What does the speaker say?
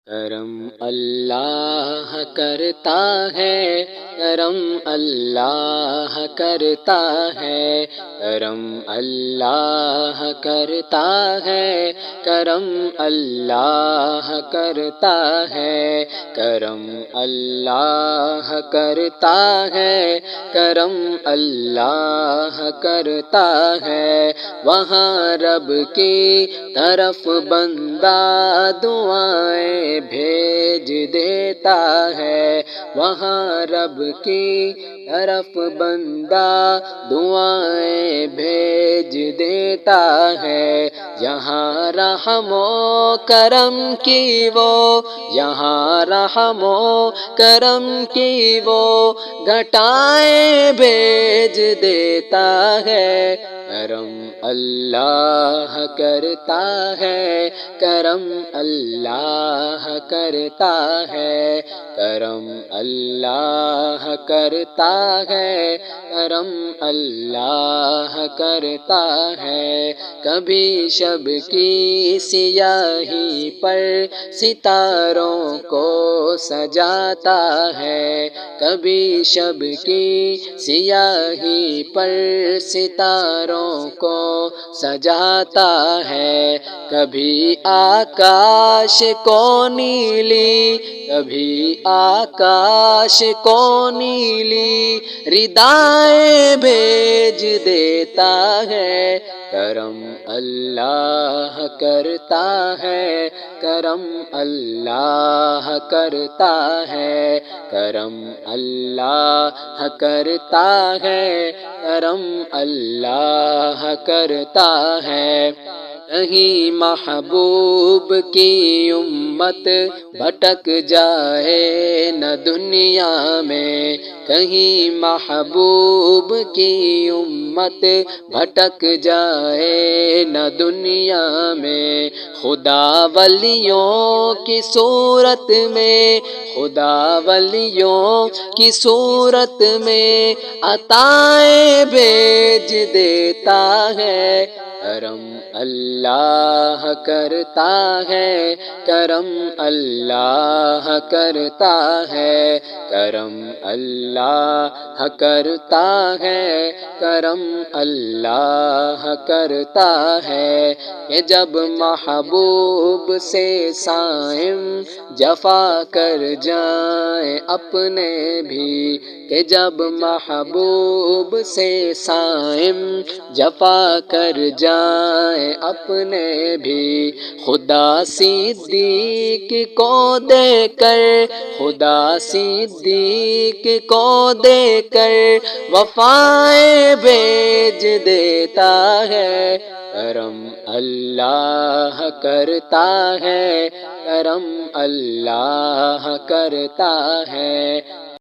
کرم اللہ کرتا ہے، کرم اللہ کرتا ہے، کرم اللہ کرتا ہے، کرم اللہ کرتا ہے، کرم اللہ کرتا ہے، کرم اللہ کرتا ہے۔ وہاں رب کی طرف بندہ دعائیں بھیج دیتا ہے، وہاں رب کی طرف بندہ دعائیں بھیج دیتا ہے۔ یہاں رحم و کرم کی وہ، یہاں رحم و کرم کی وہ گھٹائیں بھیج دیتا ہے۔ کرم اللہ کرتا ہے، کرم اللہ کرتا ہے، کرم اللہ کرتا ہے، کرم اللہ کرتا ہے۔ کبھی شب کی سیاہی پر ستاروں کو سجاتا ہے، کبھی شب کی سیاہی پر ستاروں کو سجاتا ہے، کبھی آکاش کو نیلی، کبھی آکاش کو نیلی ردائیں بھیج دیتا ہے۔ کرم اللہ کرتا ہے، کرم اللہ کرتا ہے، کرم اللہ کرتا ہے، کرم اللہ کرتا ہے۔ کہیں محبوب کی امت بھٹک جائے نہ دنیا میں، کہیں محبوب کی امت بھٹک جائے نہ دنیا میں، خدا ولیوں کی صورت میں، خدا ولیوں کی صورت میں عطائیں بھیج دیتا ہے۔ کرم اللہ کرتا ہے، کرم اللہ کرتا ہے، کرم اللہ کرتا ہے، کرم اللہ کرتا ہے۔ کہ جب محبوب سے صائم جفا کر جائیں اپنے بھی، کہ جب محبوب سے صائم جفا کر جائیں اپنے بھی، خدا صدیق کو دے کر، خدا صدیق کو دے کر وفائیں بھیج دیتا ہے۔ کرم اللہ کرتا ہے، کرم اللہ کرتا ہے،